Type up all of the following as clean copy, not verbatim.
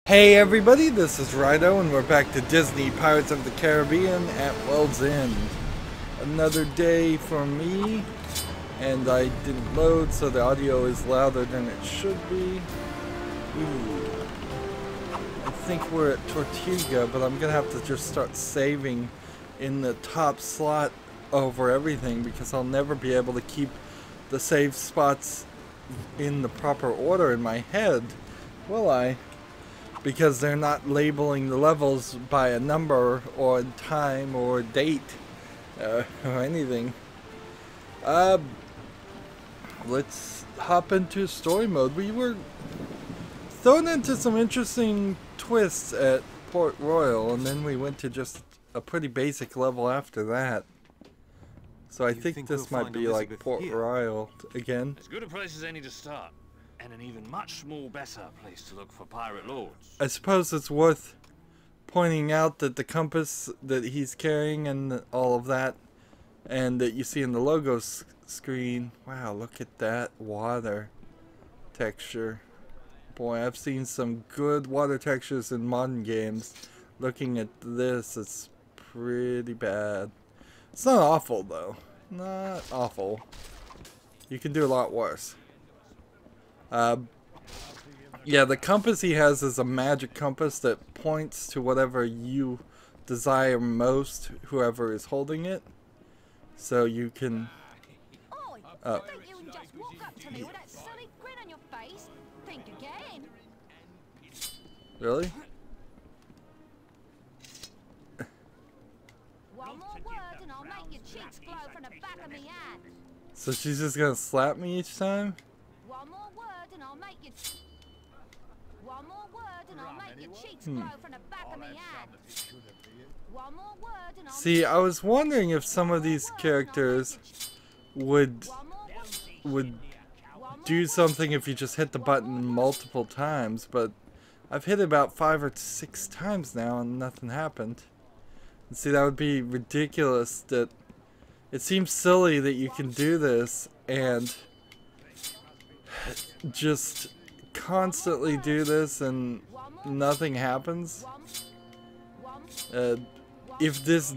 Hey everybody, this is Rydo and we're back to Disney Pirates of the Caribbean at World's End. Another day for me, and I didn't load so the audio is louder than it should be. Ooh. I think we're at Tortuga, but I'm gonna have to just start saving in the top slot over everything because I'll never be able to keep the save spots in the proper order in my head, will I? Because they're not labeling the levels by a number or time or date or anything. Let's hop into story mode. We were thrown into some interesting twists at Port Royal, and then we went to just a pretty basic level after that. So I think this might be like Port Royal again. As good a place as any to start. And an even much more better place to look for pirate lords. I suppose it's worth pointing out that the compass that he's carrying and all of that, and that you see in the logo screen. Wow, look at that water texture. Boy, I've seen some good water textures in modern games. Looking at this, it's pretty bad. It's not awful though. Not awful. You can do a lot worse. Yeah, the compass he has is a magic compass that points to whatever you desire most, whoever is holding it. So you can... I think you can just walk up to me with that silly grin on your face. Think again. Really? One more word and I'll make your cheeks glow from the back of me hand. So she's just gonna slap me each time? One more word and I'll make you... One more word and I'll make your cheeks glow from the back of me hand. One more word and I'll... See, I was wondering if some of these characters would do something if you just hit the button multiple times, but I've hit it about 5 or 6 times now and nothing happened. And see, that would be ridiculous. That it seems silly that you can do this and just constantly do this and nothing happens. If this,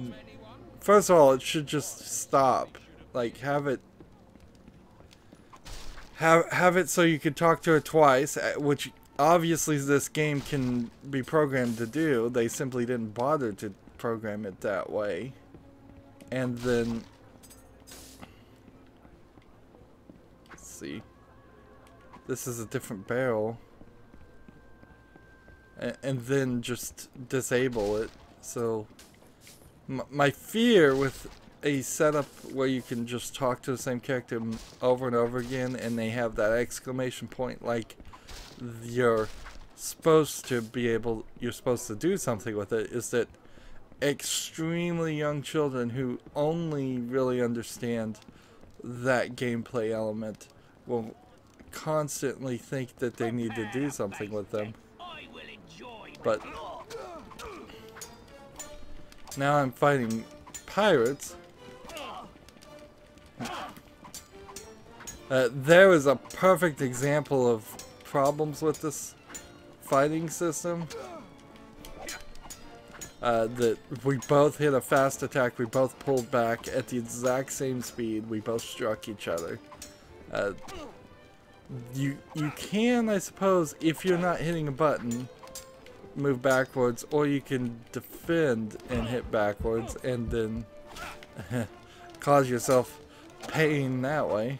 first of all, it should just stop. Like, have it so you could talk to her twice, which obviously this game can be programmed to do. They simply didn't bother to program it that way. And then, let's see. This is a different barrel. And then just disable it. So, my fear with a setup where you can just talk to the same character over and over again and they have that exclamation point like you're supposed to do something with it, is that extremely young children who only really understand that gameplay element will constantly think that they need to do something with them. But now I'm fighting pirates. There is a perfect example of problems with this fighting system. That we both hit a fast attack, we both pulled back at the exact same speed, we both struck each other. You can, I suppose, if you're not hitting a button, move backwards, or you can defend and hit backwards and then cause yourself pain that way.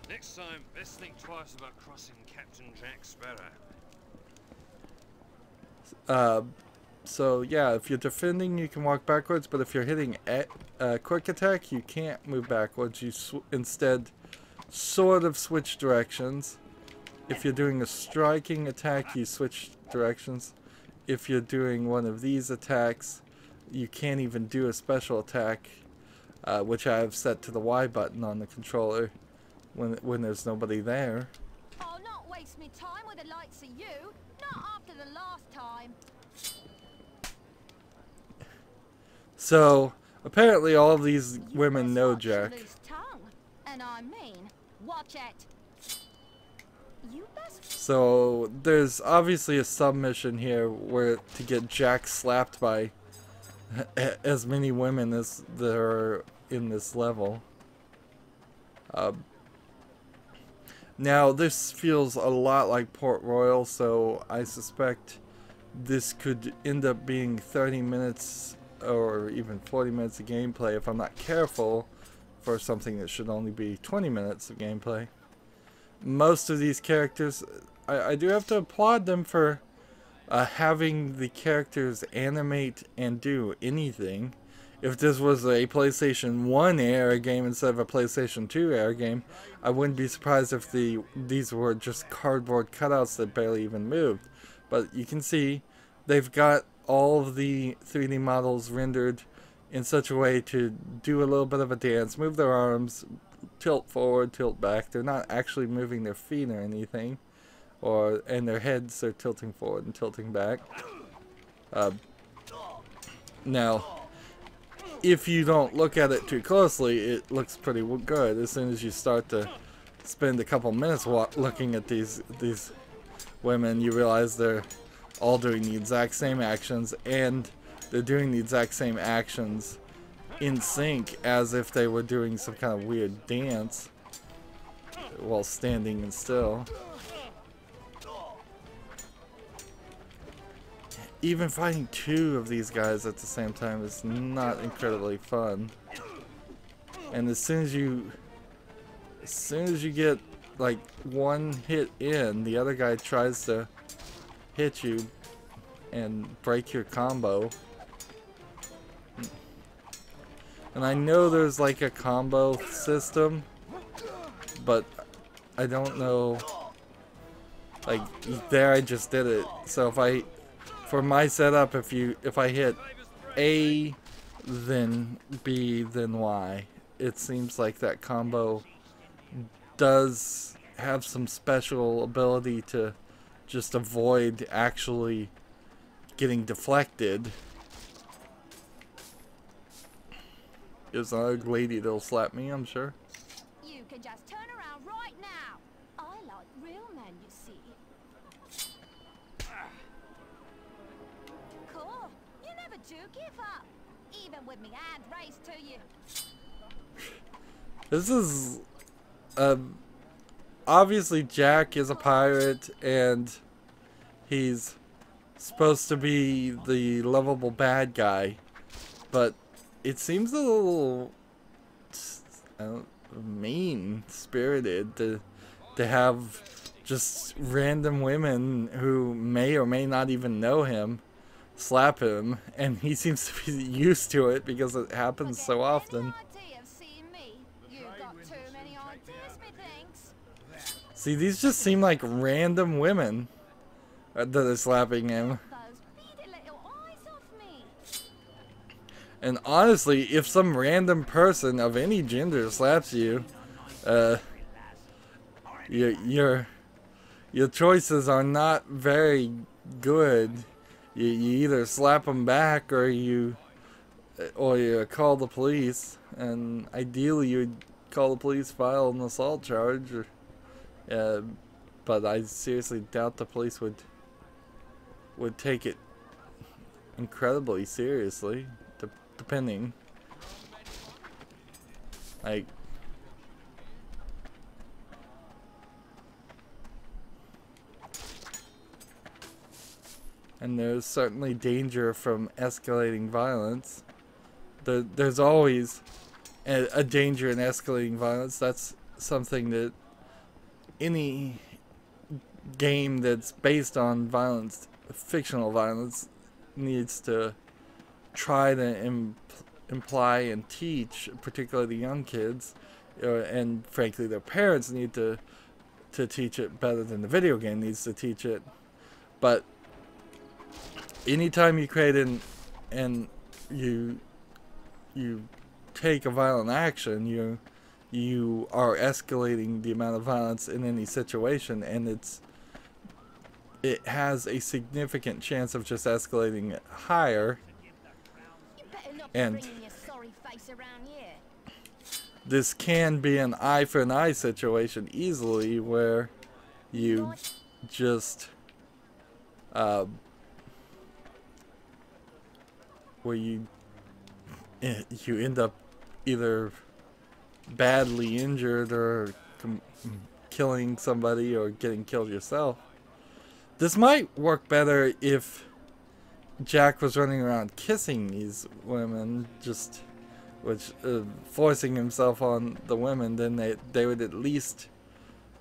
Next time, best think twice about crossing Captain Jack Sparrow. So yeah, if you're defending, you can walk backwards, but if you're hitting a quick attack, you can't move backwards. You instead sort of switch directions. If you're doing a striking attack, you switch directions. If you're doing one of these attacks, you can't even do a special attack, which I have set to the Y button on the controller when there's nobody there. I'll not waste me time with the likes of you. Not after the last time. So apparently all of these women know Jack. And I mean, watch it. You best So there's obviously a submission here where to get Jack slapped by as many women as there are in this level. Now this feels a lot like Port Royal, so I suspect this could end up being 30 minutes or even 40 minutes of gameplay if I'm not careful for something that should only be 20 minutes of gameplay. Most of these characters, I do have to applaud them for having the characters animate and do anything. If this was a PlayStation 1 era game instead of a PlayStation 2 era game, I wouldn't be surprised if these were just cardboard cutouts that barely even moved. But you can see they've got all of the 3D models rendered in such a way to do a little bit of a dance, move their arms, tilt forward, tilt back. They're not actually moving their feet or anything, and their heads are tilting forward and tilting back. Now, if you don't look at it too closely, it looks pretty good. As soon as you start to spend a couple minutes looking at these women, you realize they're all doing the exact same actions, and they're doing the exact same actions in sync as if they were doing some kind of weird dance while standing still. Even fighting two of these guys at the same time is not incredibly fun. And as soon as you get like one hit in, the other guy tries to hit you and break your combo. And I know there's like a combo system, but I don't know. Like there, I just did it. So for my setup, if I hit A, then B, then Y, it seems like that combo does have some special ability to just avoid actually getting deflected. There's another lady that'll slap me, I'm sure. You can just turn around right now. I like real men, you see. Cool. You never do give up, even with me hand raised to you. This is obviously Jack is a pirate and he's supposed to be the lovable bad guy, but it seems a little mean-spirited to have just random women who may or may not even know him slap him, and he seems to be used to it because it happens so often. See, these just seem like random women that are slapping him. And honestly, if some random person of any gender slaps you, your choices are not very good. You either slap them back or you call the police, and ideally you'd call the police, file an assault charge. But I seriously doubt the police would take it incredibly seriously. Depending, like, and there's certainly danger from escalating violence. There's always a danger in escalating violence. That's something that any game that's based on violence, fictional violence, needs to try to imply and teach, particularly the young kids, and frankly their parents need to teach it better than the video game needs to teach it. But anytime you create and you take a violent action, you are escalating the amount of violence in any situation, and it has a significant chance of just escalating it higher. And this can be an eye for an eye situation easily, where you just where you end up either badly injured or killing somebody or getting killed yourself. This might work better if Jack was running around kissing these women, just forcing himself on the women. Then they would at least,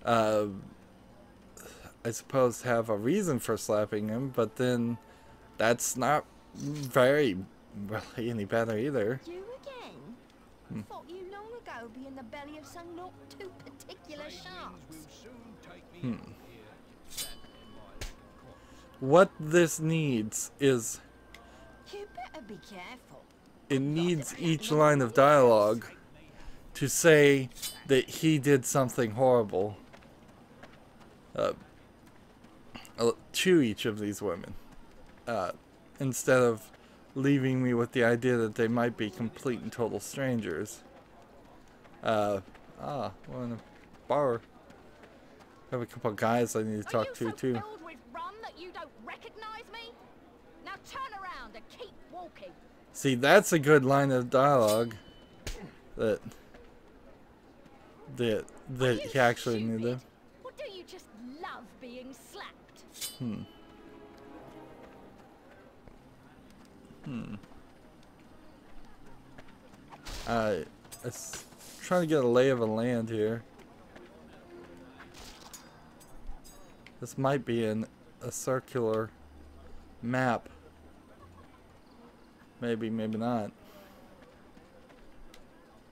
I suppose, have a reason for slapping him. But then that's not very really any better either. You again? Thought you long ago be in the belly of some not too particular sharks. What this needs is, You better be careful. it needs each line of dialogue to say that he did something horrible to each of these women, instead of leaving me with the idea that they might be complete and total strangers. We're in a bar. I have a couple of guys I need to talk to too. Filled with rum that you don't recognize me? Now turn around and keep walking. See, that's a good line of dialogue that he actually needed. Or do you just love being slapped? I'm trying to get a lay of the land here. This might be a circular map. Maybe, maybe not.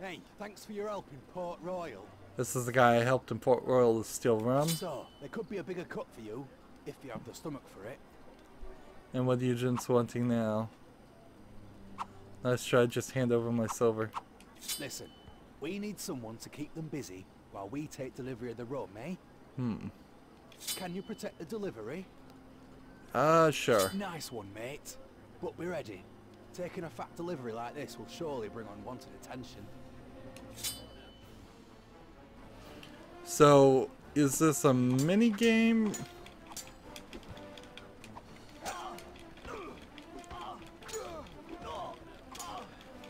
Hey, thanks for your help in Port Royal. This is the guy I helped in Port Royal to steal rum. So, there could be a bigger cut for you, if you have the stomach for it. And what are you just wanting now? Let's try to just hand over my silver. Listen, we need someone to keep them busy while we take delivery of the rum, eh? Can you protect the delivery? Sure. Nice one, mate. But be ready. Taking a fat delivery like this will surely bring unwanted attention. So, is this a mini game?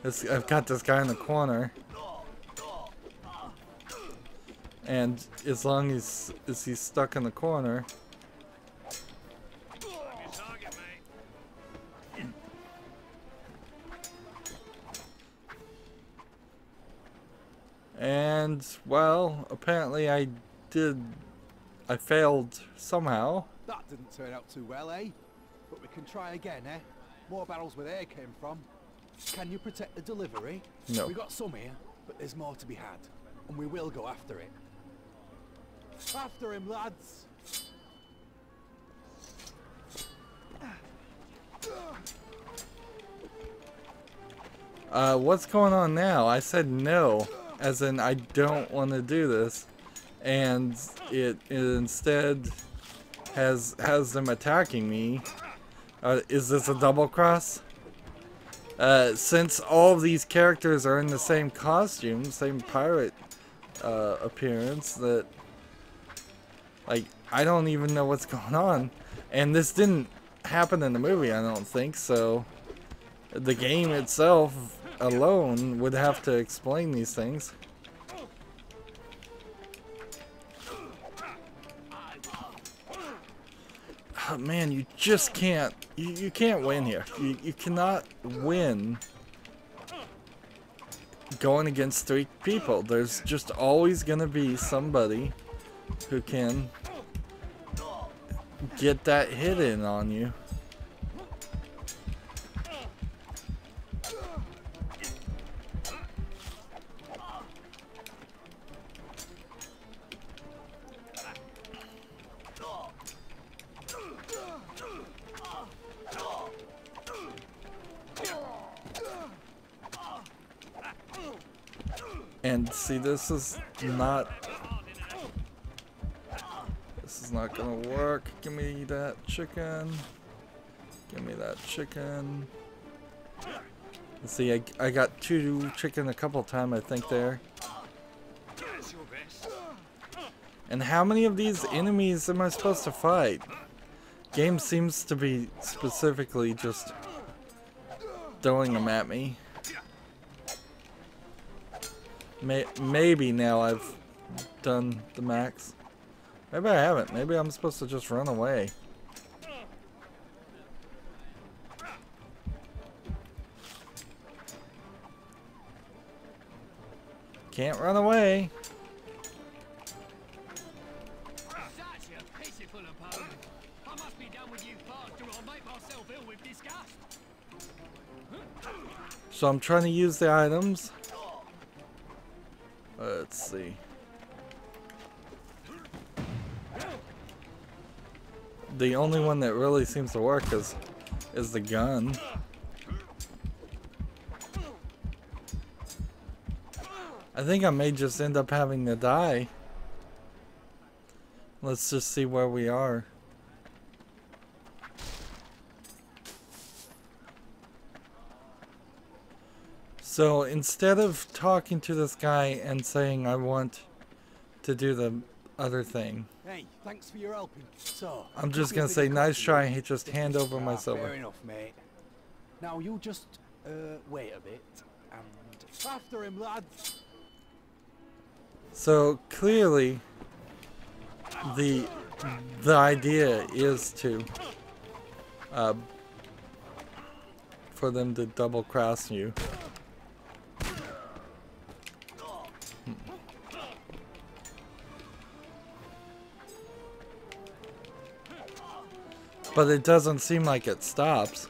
I've got this guy in the corner, and as long as he's stuck in the corner, and well, apparently I failed somehow. That didn't turn out too well, eh? But we can try again, eh? More barrels where they came from. Can you protect the delivery? No. We got some here, but there's more to be had. And we will go after it. After him, lads! What's going on now? I said no, as in I don't want to do this, and it instead has them attacking me. Is this a double cross? Since all of these characters are in the same costume, same pirate appearance, that like I don't even know what's going on, and this didn't happen in the movie, I don't think. So the game itself alone would have to explain these things. Oh, man, you just can't. You can't win here. You cannot win going against 3 people. There's just always gonna be somebody who can get that hit in on you. And see, this is not gonna work. Give me that chicken. Give me that chicken. See, I got 2 chicken a couple times, I think, there. And how many of these enemies am I supposed to fight? Game seems to be specifically just throwing them at me. Maybe now I've done the max. Maybe I haven't. Maybe I'm supposed to just run away. Can't run away. Such a pitiful opponent. I must be done with you faster or I'll make myself ill with disgust. So I'm trying to use the items. Let's see. The only one that really seems to work is the gun. I think I may just end up having to die. Let's just see where we are. So instead of talking to this guy and saying I want to do the other thing, Hey, thanks for your helping. So, I'm just gonna say nice try and just hand over my silver. Fair enough, mate. Now you just wait a bit and after him, lads. So clearly the idea is to for them to double cross you. But it doesn't seem like it stops.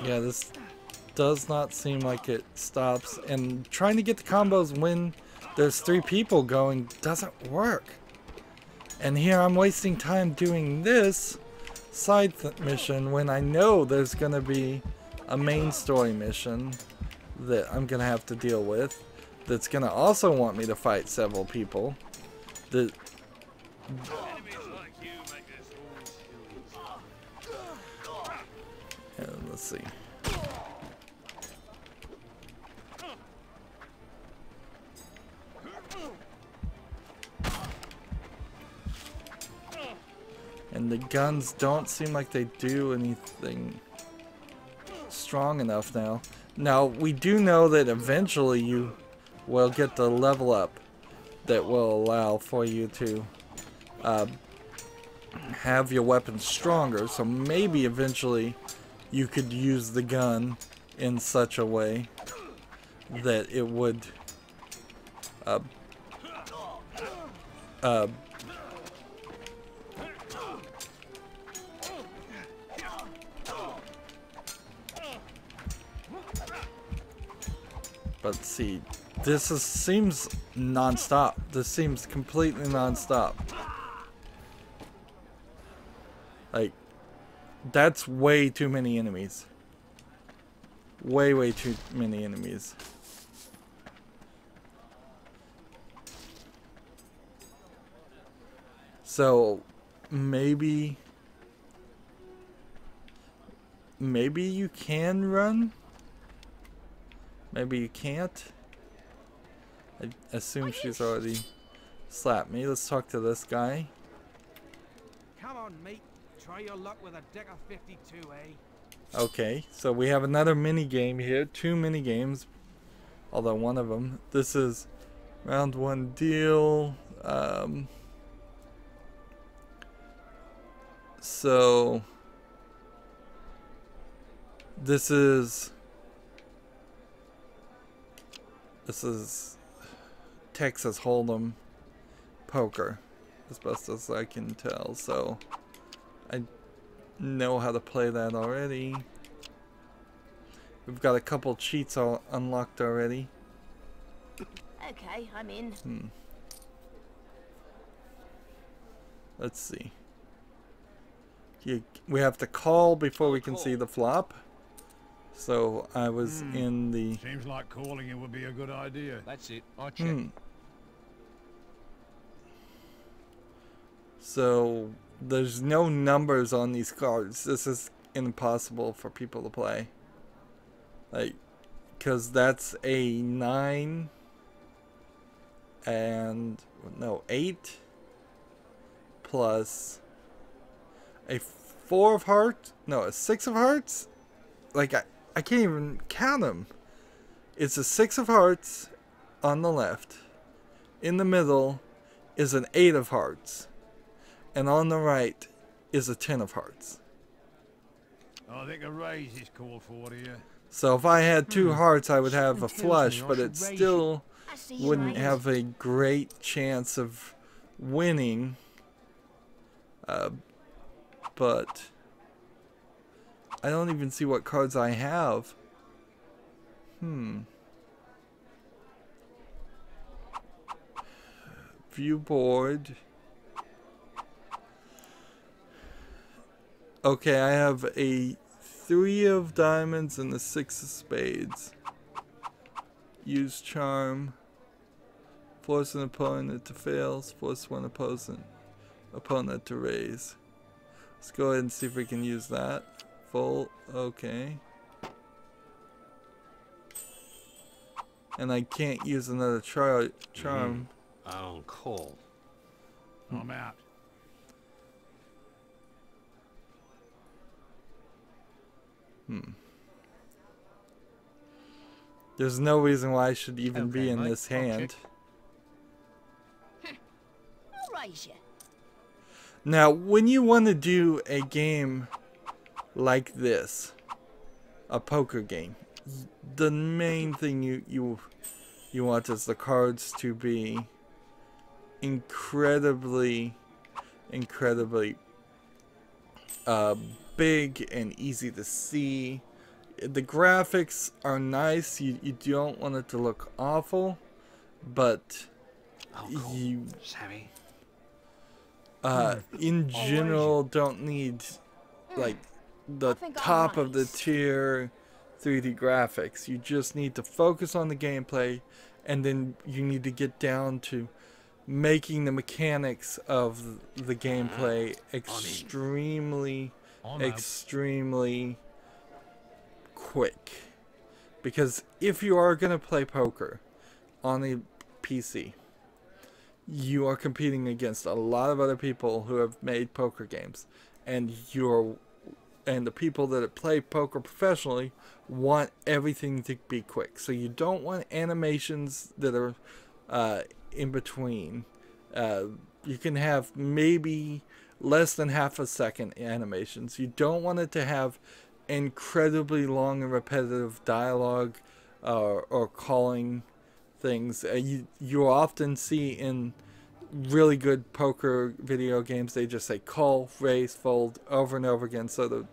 Yeah, this does not seem like it stops. And trying to get the combos when there's 3 people going doesn't work. And here I'm wasting time doing this side mission when I know there's going to be a main story mission that I'm gonna have to deal with that's gonna also want me to fight several people. Enemies like you make this all serious. And let's see. And the guns don't seem like they do anything strong enough now. Now, we do know that eventually you will get the level up that will allow for you to have your weapons stronger. So maybe eventually you could use the gun in such a way that it would but see, seems non-stop. This seems completely non-stop. Like, that's way too many enemies. Way too many enemies. So, maybe you can run? Maybe you can't. I assume she's already slapped me. Let's talk to this guy. Come on, mate. Try your luck with a deck of 52, eh? Okay, so we have another mini game here. 2 mini games, although one of them. This is round 1 deal. So this is Texas Hold'em poker, as best as I can tell. So I know how to play that already. We've got a couple cheats all unlocked already. Okay, I'm in. Let's see. We have to call before we can see the flop. So I was in the... Seems like calling it would be a good idea. That's it. I check. So there's no numbers on these cards. This is impossible for people to play. Like, because that's a 9 and, no, 8 plus a 4 of hearts, no, a 6 of hearts. Like, I can't even count them. It's a 6 of hearts on the left. In the middle is an 8 of hearts. And on the right is a 10 of hearts. I think a raise is called for here. So if I had 2 hearts, I would have a flush, but it still wouldn't have a great chance of winning. But I don't even see what cards I have. View board. Okay, I have a 3 of diamonds and a 6 of spades. Use charm. Force an opponent to fail. Force one opponent to raise. Let's go ahead and see if we can use that. Full. Okay. And I can't use another charm. On call. I'm out. There's no reason why I should even be in mate. this hand. I'll raise you. Now, when you want to do a game like this, a poker game, the main thing you want is the cards to be incredibly big and easy to see. The graphics are nice. You don't want it to look awful, but you Savvy. in general don't need like the top of the tier 3D graphics. You just need to focus on the gameplay, and then you need to get down to making the mechanics of the gameplay extremely quick. Because if you are going to play poker on a PC, you are competing against a lot of other people who have made poker games, and the people that play poker professionally want everything to be quick. So you don't want animations that are in between. You can have maybe less than half a second animations. You don't want it to have incredibly long and repetitive dialogue or calling things. You often see in really good poker video games, they just say call, raise, fold over and over again, so the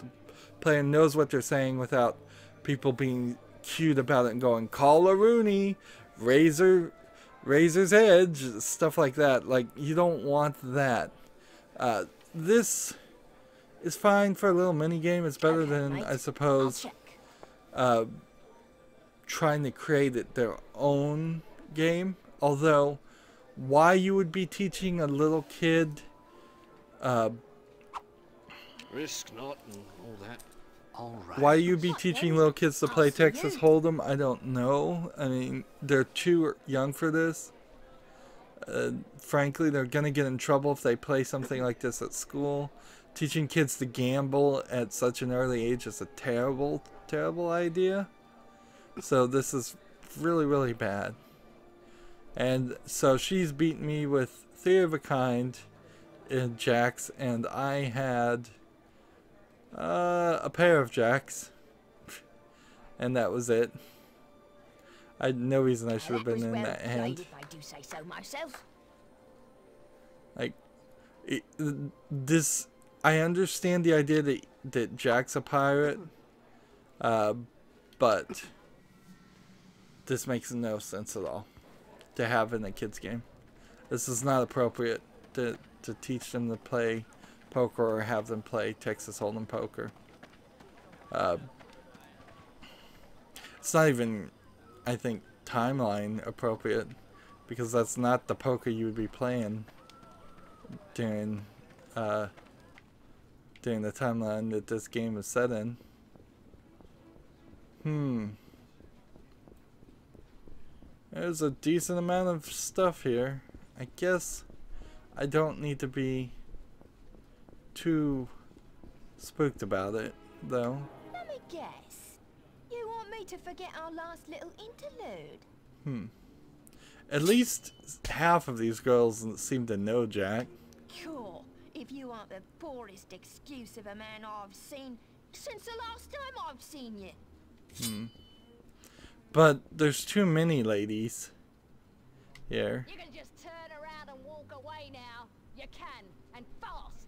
player knows what they're saying without people being cute about it and going, call a Rooney, razor's edge, stuff like that. Like, you don't want that. This is fine for a little mini game. It's better than, I suppose, trying to create their own game. Although, why you would be teaching a little kid Risk not and all that. All right. why you'd be teaching little kids to play Texas Hold'em, I don't know. I mean, they're too young for this. Frankly, they're gonna get in trouble if they play something like this at school. Teaching kids to gamble at such an early age is a terrible idea. So this is really, really bad. And so she's beaten me with 3 of a kind in jacks, and I had a pair of jacks, and that was it. I had no reason I should have been in that hand. If I do say so myself. Like, I understand the idea that Jack's a pirate, but this makes no sense at all to have in a kid's game. This is not appropriate to teach them to play poker or have them play Texas Hold'em poker. It's not even, I think, timeline appropriate, because that's not the poker you would be playing during during the timeline that this game is set in. There's a decent amount of stuff here. I guess I don't need to be too spooked about it, though. Let me guess. You want me to forget our last little interlude? At least half of these girls seem to know Jack. Cool. If you aren't the poorest excuse of a man I've seen since the last time I've seen you. But there's too many ladies here. You can just turn around and walk away now. You can, and fast.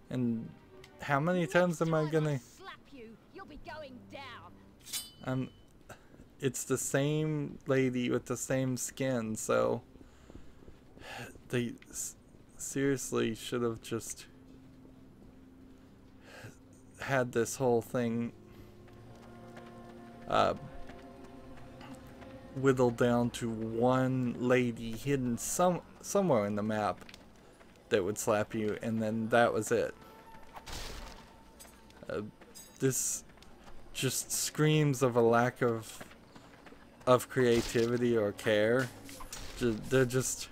And how many times am I gonna... Slap you, you'll be going down. It's the same lady with the same skin, so they seriously should have just had this whole thing whittled down to one lady hidden somewhere in the map that would slap you, and then that was it. This just screams of a lack of creativity or care. They're just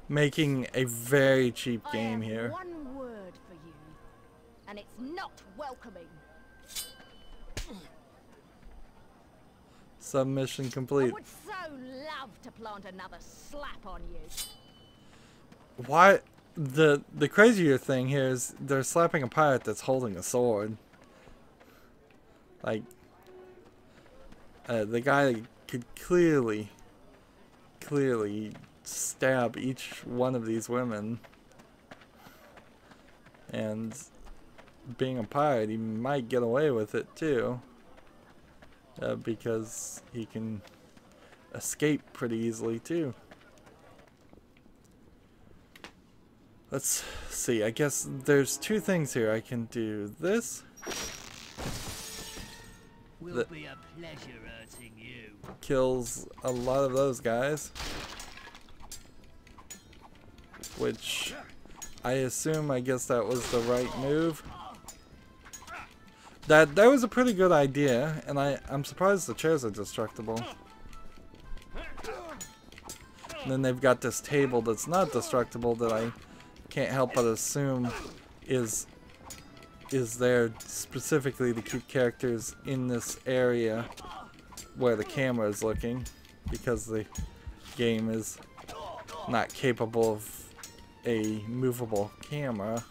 making a very cheap game I have here. one word for you, and it's not welcoming. Submission I complete. would so love to plant another slap on you. Why? The crazier thing here is they're slapping a pirate that's holding a sword. Like, the guy could clearly stab each one of these women. And being a pirate, he might get away with it too. Because he can escape pretty easily too. Let's see, I guess there's two things here. I can do this. Will be a pleasure hurting you. Kills a lot of those guys. Which I assume, I guess that was the right move. That was a pretty good idea, and I'm surprised the chairs are destructible. And then they've got this table that's not destructible that I can't help but assume is there specifically to keep characters in this area where the camera is looking, because the game is not capable of a movable camera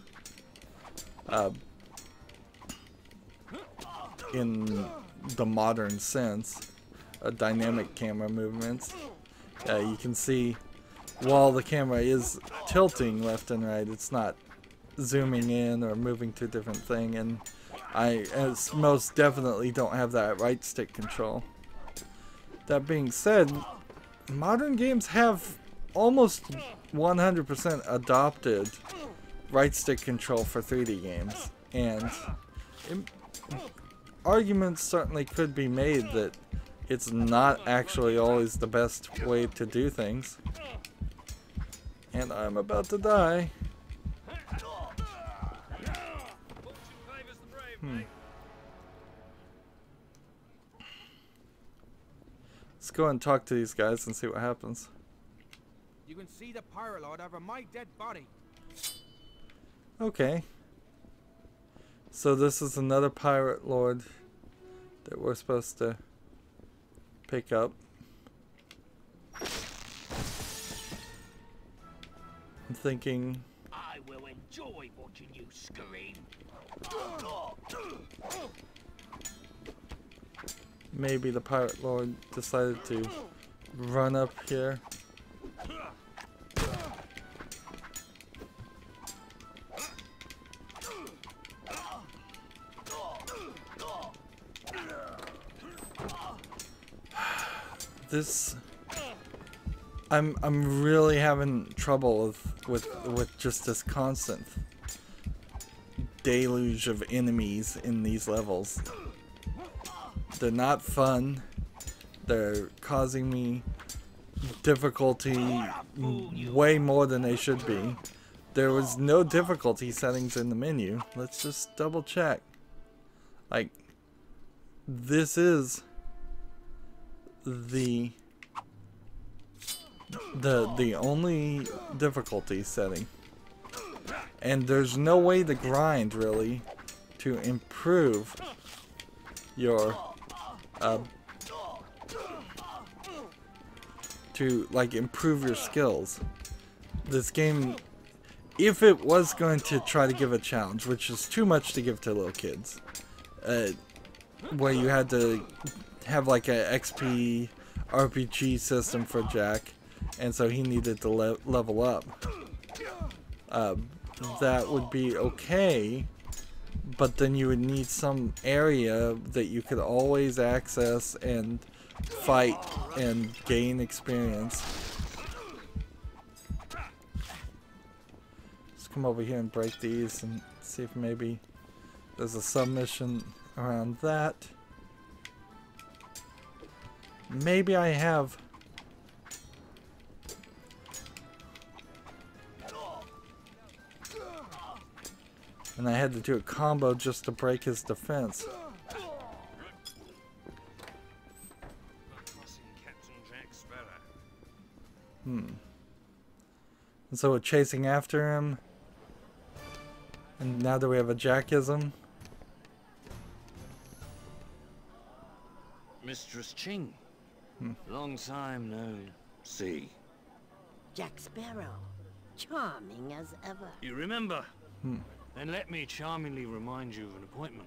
in the modern sense, dynamic camera movements. You can see while the camera is tilting left and right, it's not zooming in or moving to a different thing, and I most definitely don't have that right stick control. That being said, modern games have almost 100% adopted right stick control for 3D games, and arguments certainly could be made that it's not actually always the best way to do things. And I'm about to die. Let's go and talk to these guys and see what happens. You can see the pirate lord over my dead body. Okay. So this is another pirate lord that we're supposed to pick up. I'm thinking I will enjoy watching you scream. maybe the pirate lord decided to run up here. This, I'm really having trouble with just this constant deluge of enemies in these levels. They're not fun. They're causing me difficulty way more than they should be. there was no difficulty settings in the menu. Let's just double check. Like, this is the only difficulty setting. And there's no way to grind, really, to improve your, improve your skills. This game, if it was going to try to give a challenge, which is too much to give to little kids, where you had to have like a XP RPG system for Jack, and so he needed to level up, that would be okay, but then you would need some area that you could always access and fight and gain experience. Let's come over here and break these and see if maybe there's a submission around that. Maybe I have. And I had to do a combo just to break his defense. Captain Jack Sparrow. And so we're chasing after him. And now that we have a Jackism. Mistress Ching. Long time no see. Jack Sparrow. Charming as ever. You remember? Then let me charmingly remind you of an appointment.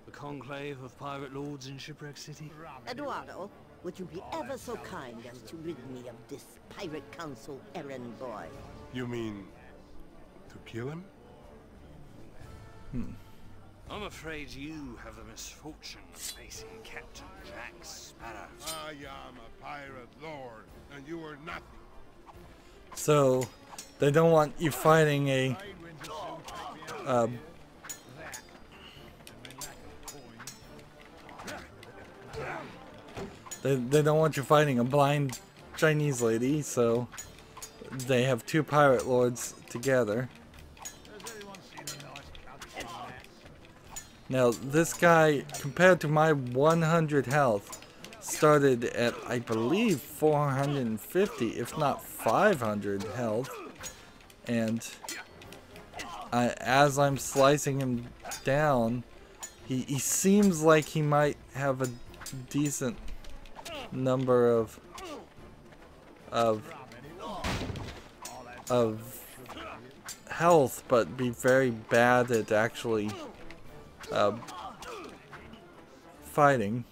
The conclave of pirate lords in Shipwreck City. Eduardo, would you be ever so kind as to rid me of this pirate council errand boy? You mean to kill him? I'm afraid you have the misfortune of facing Captain Jack Sparrow. I am a pirate lord, and you are nothing. So, they don't want you fighting a... They don't want you fighting a blind Chinese lady, so they have two pirate lords together. Now, this guy, compared to my 100 health, started at, I believe, 450, if not 500 health. And as I'm slicing him down, he seems like he might have a decent number of health, but be very bad at actually fighting,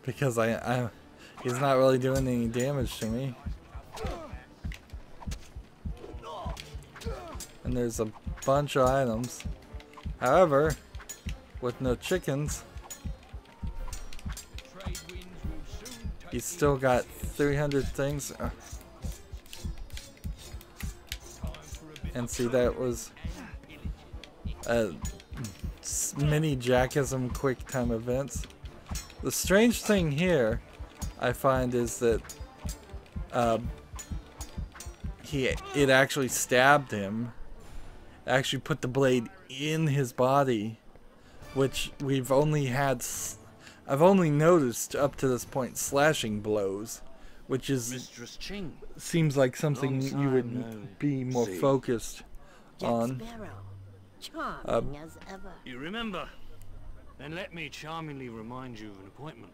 because he's not really doing any damage to me. And there's a bunch of items. However, with no chickens, he's still got 300 things. And see, that was mini Jackism quick time events. The strange thing here, I find, is that it actually stabbed him. Actually put the blade in his body, which I've only noticed up to this point slashing blows, which is seems like something you would be more focused on. Charming as ever. You remember? Then let me charmingly remind you of an appointment.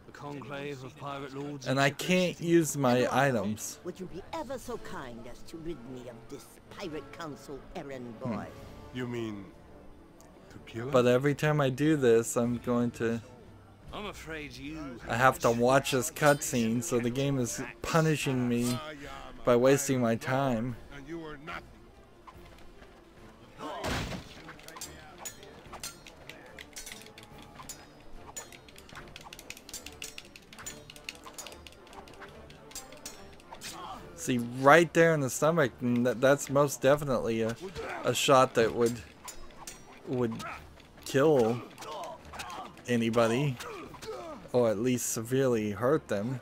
The conclave of pirate lords. And I can't use my items. Would you be ever so kind as to rid me of this pirate council errand boy? You mean to kill him? But every time I do this, I'm afraid I have to watch this cutscene, so the game is punishing me by wasting my time. And you are nothing. See, right there in the stomach, and that's most definitely a shot that would kill anybody, or at least severely hurt them.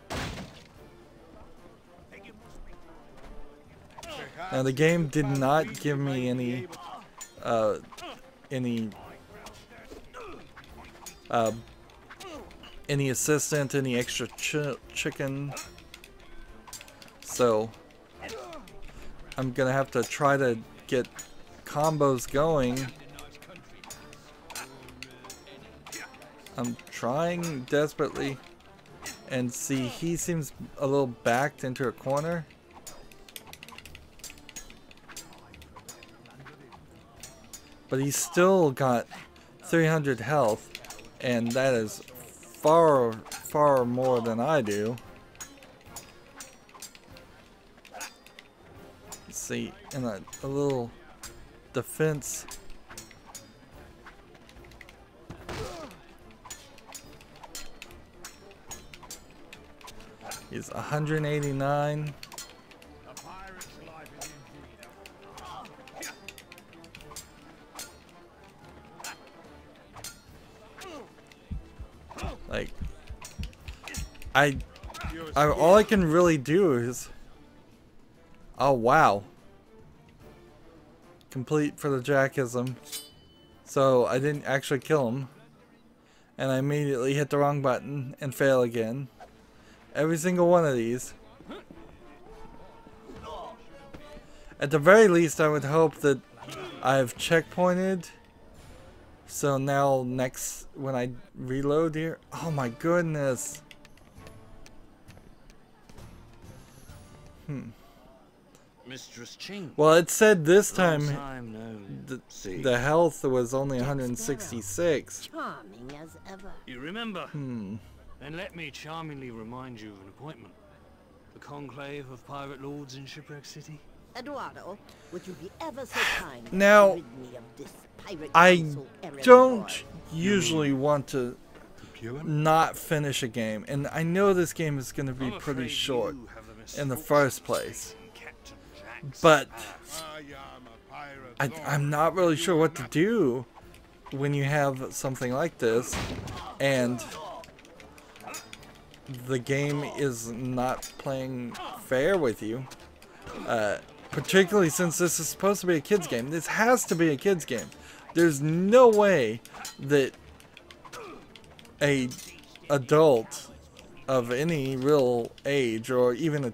Now the game did not give me any assistant, any extra chicken. So I'm gonna have to try to get combos going. I'm trying desperately, and see, he seems a little backed into a corner. But he's still got 300 health, and that is far, far more than I do. Let's see, and a little defense. He's 189. Like, all I can really do is, oh wow, complete for the Jackism. So I didn't actually kill him, and I immediately hit the wrong button and fail again. Every single one of these. At the very least, I would hope that I've checkpointed. So now next, when I reload here, oh my goodness. Mistress Ching. Well, it said this time no the health was only 166. Charming as ever. You remember? Hmm. Then let me charmingly remind you of an appointment. The conclave of pirate lords in Shipwreck City. Eduardo, would you be ever so kind Now, to rid me of this pirate I council errand don't boy? usually want to Kill him? not finish a game, and I know this game is going to be I'm pretty afraid short you have in the misfortune first of place. facing Captain Jack But I am a pirate lord. I'm not really sure what to do when you have something like this, and the game is not playing fair with you. Particularly since this is supposed to be a kid's game. This has to be a kid's game. There's no way that a adult of any real age, or even a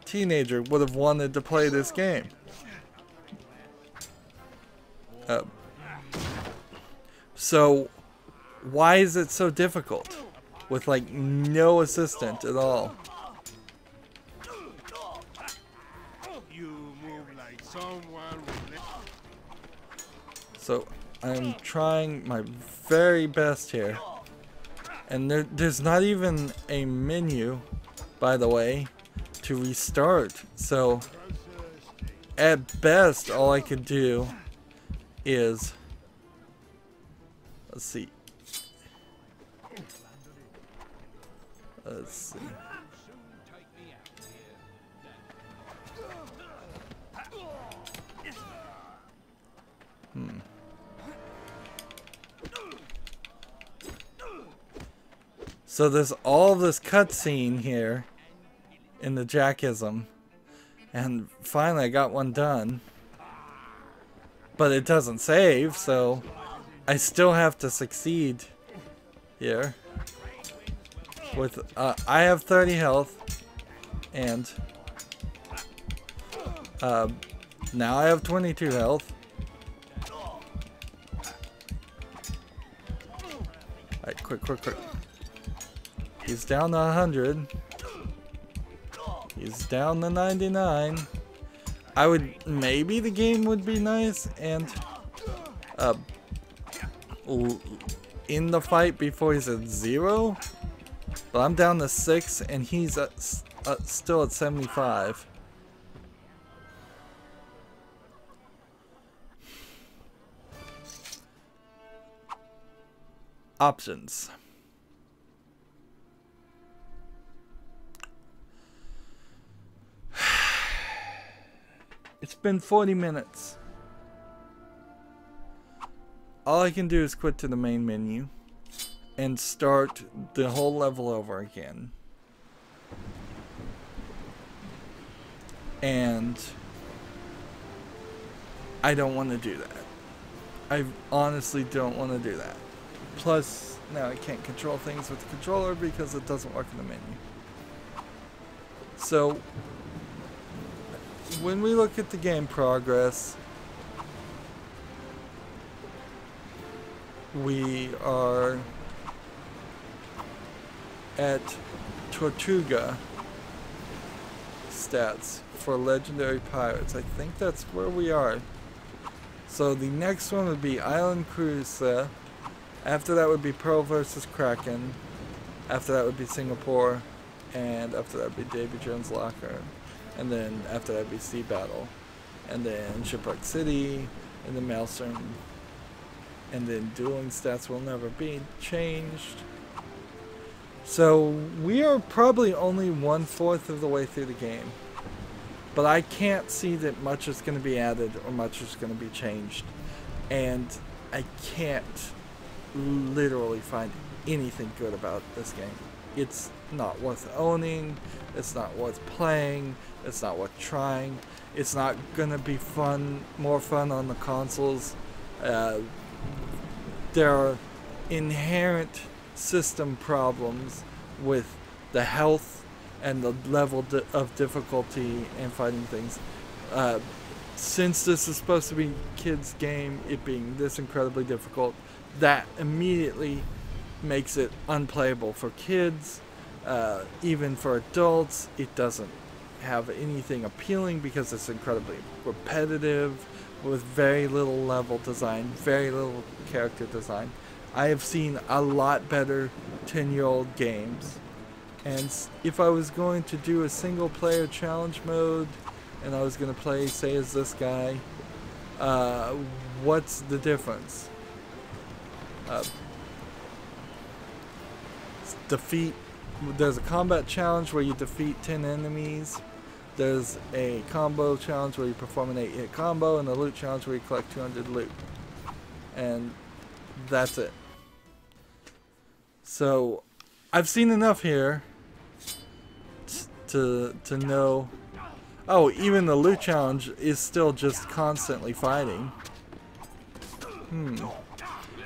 teenager, would have wanted to play this game. So why is it so difficult with like no assistant at all? You move like someone with So I'm trying my very best here, and there's not even a menu, by the way, to restart. So at best, all I could do is, let's see. So there's all this cutscene here in the Jackism, and finally I got one done, but it doesn't save, so I still have to succeed here. With I have 30 health, and now I have 22 health. Alright, quick. He's down to 100. He's down to 99. I would, maybe the game would be nice and in the fight before he's at 0. But I'm down to 6 and he's still at 75. Options. It's been 40 minutes. All I can do is quit to the main menu and start the whole level over again. And I don't want to do that. I honestly don't want to do that. Plus, now I can't control things with the controller because it doesn't work in the menu. So, when we look at the game progress, we are at Tortuga stats for legendary pirates. I think that's where we are. So the next one would be Island Cruiser. After that would be Pearl versus Kraken. After that would be Singapore. And after that would be Davy Jones' Locker. And then after that would be Sea Battle. And then Shipwreck City. And then Maelstrom. And then dueling stats will never be changed. So we are probably only 1/4 of the way through the game. But I can't see that much is going to be added or much is going to be changed. And I can't literally find anything good about this game. It's not worth owning. It's not worth playing. It's not worth trying. It's not going to be more fun on the consoles. There are inherent system problems with the health and the level of difficulty and fighting things. Since this is supposed to be kids' game, it being this incredibly difficult, that immediately makes it unplayable for kids. Even for adults, it doesn't have anything appealing because it's incredibly repetitive with very little level design, very little character design. I have seen a lot better 10-year-old games. And if I was going to do a single player challenge mode and I was going to play, say, as this guy, what's the difference? There's a combat challenge where you defeat 10 enemies. There's a combo challenge where you perform an 8-hit combo, and a loot challenge where you collect 200 loot. And that's it. So I've seen enough here to know. Oh, even the loot challenge is still just constantly fighting.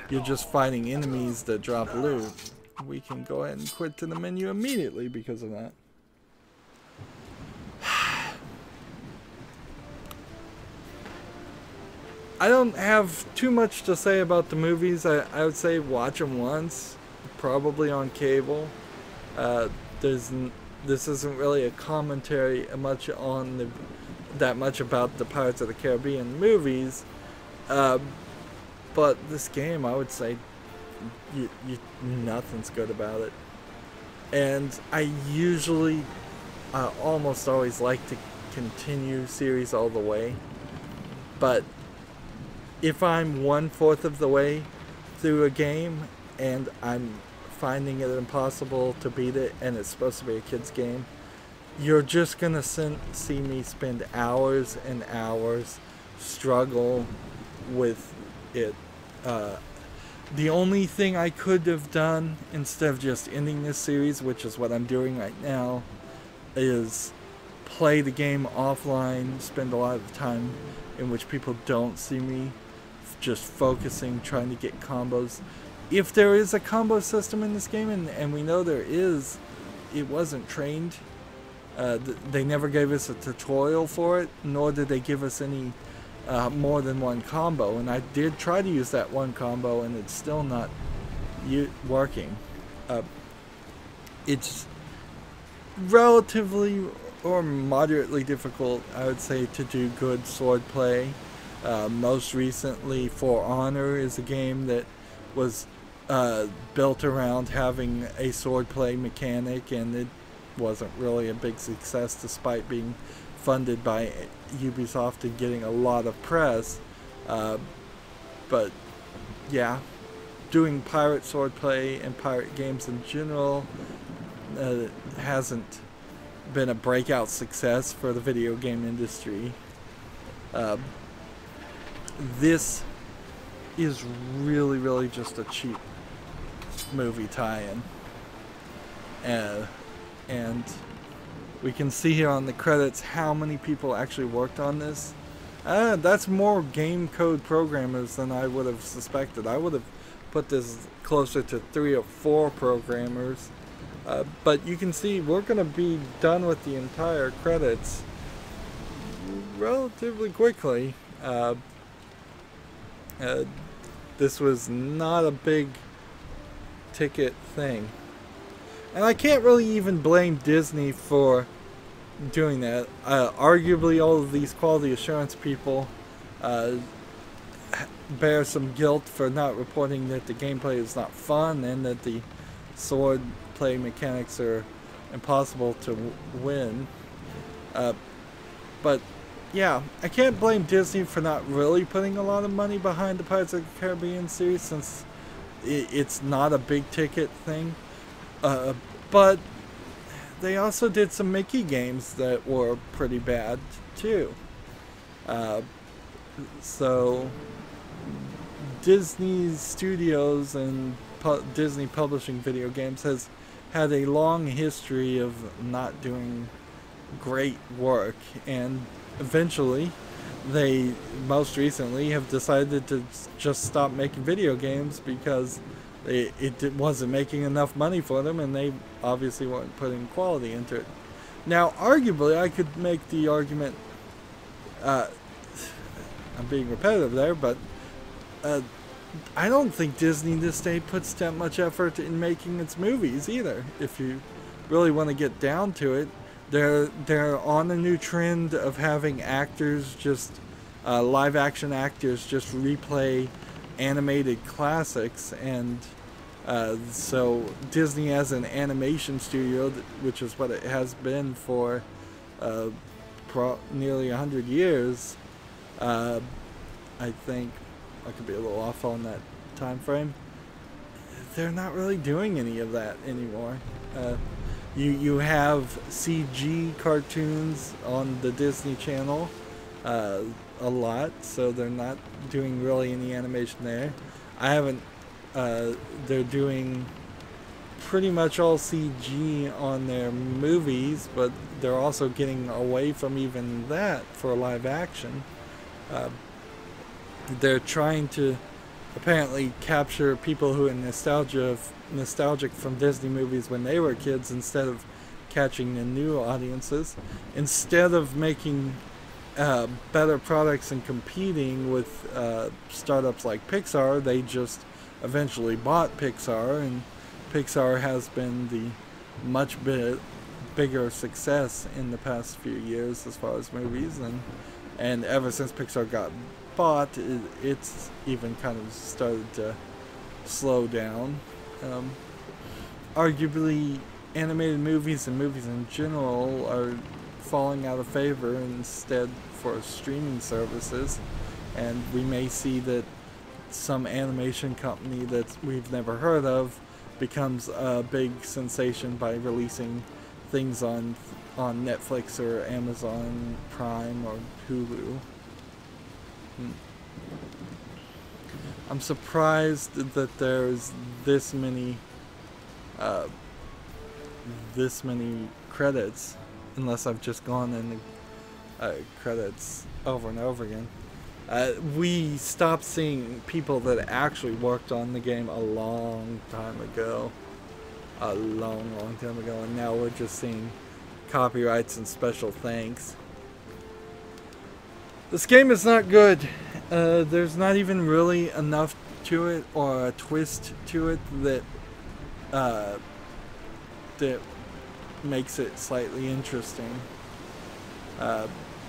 You're just fighting enemies that drop loot. We can go ahead and quit to the menu immediately because of that. I don't have too much to say about the movies. I would say watch them once, probably on cable. This isn't really a commentary much on that much about the Pirates of the Caribbean movies, but this game, I would say, nothing's good about it. And I usually, almost always like to continue series all the way, but if I'm 1/4 of the way through a game and I'm finding it impossible to beat it and it's supposed to be a kid's game, you're just gonna see me spend hours and hours struggle with it. The only thing I could have done instead of just ending this series, which is what I'm doing right now, is play the game offline, spend a lot of time in which people don't see me just focusing, trying to get combos. If there is a combo system in this game, and we know there is, it wasn't trained. They never gave us a tutorial for it, nor did they give us any more than one combo. And I did try to use that one combo, and it's still not working. It's relatively or moderately difficult, I would say, to do good sword play. Most recently, For Honor is a game that was built around having a swordplay mechanic, and it wasn't really a big success despite being funded by Ubisoft and getting a lot of press. But yeah, doing pirate swordplay and pirate games in general hasn't been a breakout success for the video game industry. This is really just a cheap movie tie-in, and we can see here on the credits how many people actually worked on this. That's more game code programmers than I would have suspected. I would have put this closer to 3 or 4 programmers. But you can see we're going to be done with the entire credits relatively quickly. This was not a big ticket thing. And I can't really even blame Disney for doing that. Arguably, all of these quality assurance people bear some guilt for not reporting that the gameplay is not fun and that the sword play mechanics are impossible to win. But yeah, I can't blame Disney for not really putting a lot of money behind the Pirates of the Caribbean series, since it's not a big ticket thing. But they also did some Mickey games that were pretty bad too. So Disney Studios and Disney publishing video games has had a long history of not doing great work, and eventually they most recently have decided to just stop making video games because it wasn't making enough money for them, and they obviously weren't putting quality into it. Now, arguably, I could make the argument, I'm being repetitive there, but I don't think Disney this day puts that much effort in making its movies either. If you really want to get down to it, they're on a new trend of having actors just live action actors just replay animated classics, and so Disney has an animation studio, which is what it has been for nearly 100 years. I think I could be a little off on that time frame. They're not really doing any of that anymore. You have CG cartoons on the Disney Channel a lot, so they're not doing really any animation there. I haven't. They're doing pretty much all CG on their movies, but they're also getting away from even that for live action. They're trying to apparently capture people who are nostalgic from Disney movies when they were kids, instead of catching the new audiences. Instead of making better products and competing with startups like Pixar, they just eventually bought Pixar, and Pixar has been the much bigger success in the past few years as far as movies, and ever since Pixar got bought, it's even kind of started to slow down. Arguably, animated movies and movies in general are falling out of favor instead for streaming services, and we may see that some animation company that we've never heard of becomes a big sensation by releasing things on Netflix or Amazon Prime or Hulu. I'm surprised that there's this many credits, unless I've just gone in the credits over and over again. We stopped seeing people that actually worked on the game a long time ago. A long time ago, and now we're just seeing copyrights and special thanks. This game is not good. There's not even really enough to it or a twist to it that makes it slightly interesting.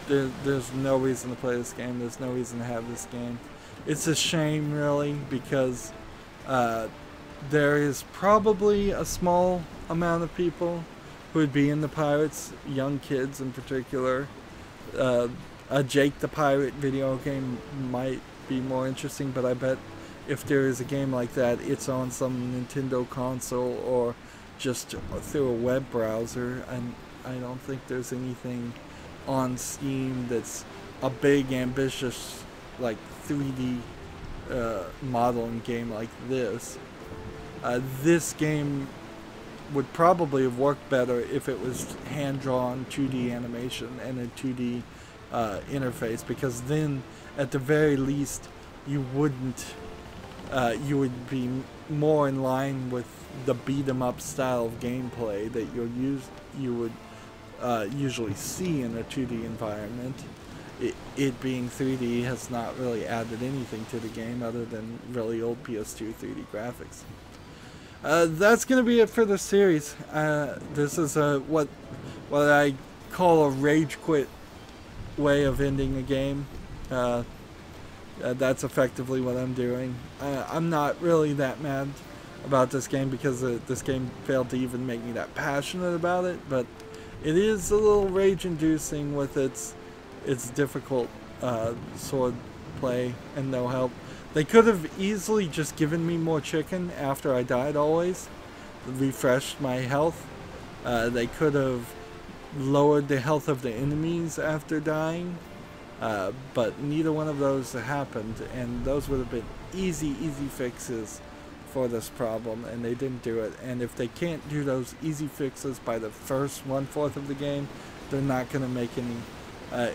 There's no reason to play this game. There's no reason to have this game. It's a shame, really, because there is probably a small amount of people who would be in the Pirates, young kids in particular. A Jake the Pirate video game might be more interesting, but I bet if there is a game like that, it's on some Nintendo console or just through a web browser, and I don't think there's anything on Steam that's a big, ambitious, like 3D modeling game like this. This game would probably have worked better if it was hand-drawn 2D animation and a 2D interface, because then at the very least you wouldn't you would be more in line with the beat 'em up style of gameplay that you would usually see in a 2D environment. It being 3D has not really added anything to the game other than really old PS2 3D graphics. That's gonna be it for the series. This is what I call a rage quit way of ending a game. That's effectively what I'm doing. I'm not really that mad about this game because this game failed to even make me that passionate about it, but it is a little rage-inducing with its difficult sword play and no help. They could have easily just given me more chicken after I died always, refreshed my health. They could have lowered the health of the enemies after dying, but neither one of those happened, and those would have been easy fixes for this problem, and they didn't do it. And if they can't do those easy fixes by the first 1/4 of the game, they're not going to make any,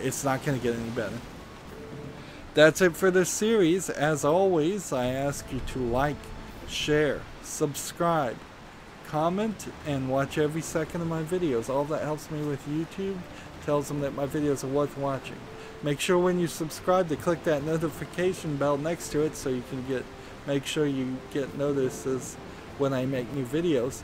it's not going to get any better. That's it for this series. As always, I ask you to like, share, subscribe, comment, and watch every second of my videos. All that helps me with YouTube, tells them that my videos are worth watching. Make sure when you subscribe to click that notification bell next to it so you can make sure you get notices when I make new videos.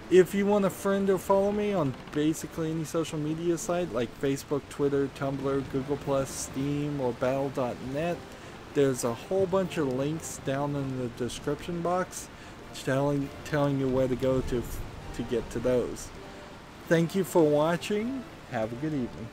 If you want to friend or follow me on basically any social media site like Facebook, Twitter, Tumblr, Google+, Steam, or Battle.net, there's a whole bunch of links down in the description box telling you where to go to get to those. Thank you for watching. Have a good evening.